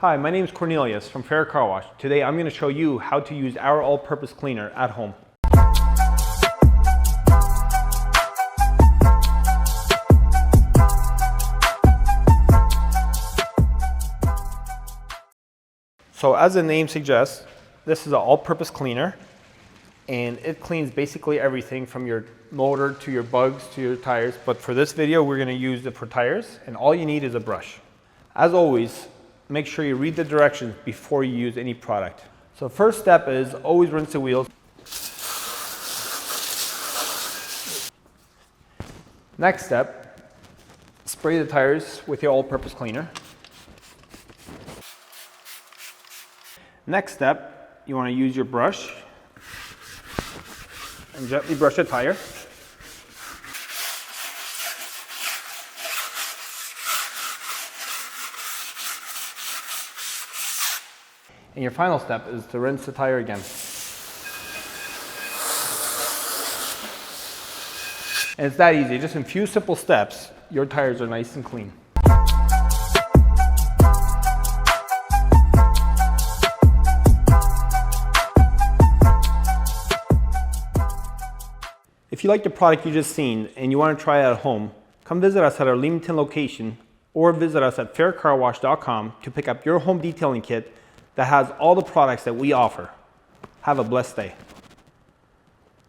Hi, my name is Cornelius from Fair Car Wash. Today I'm going to show you how to use our all-purpose cleaner at home. So as the name suggests, this is an all-purpose cleaner, and it cleans basically everything from your motor to your bugs to your tires. But for this video, we're going to use it for tires, and all you need is a brush. As always, make sure you read the directions before you use any product. So first step is always rinse the wheels. Next step, spray the tires with your all-purpose cleaner. Next step, you want to use your brush and gently brush the tire. And your final step is to rinse the tire again. And it's that easy. Just in a few simple steps, your tires are nice and clean. If you like the product you just seen and you want to try it at home, come visit us at our Leamington location or visit us at faircarwash.com to pick up your home detailing kit that has all the products that we offer. Have a blessed day.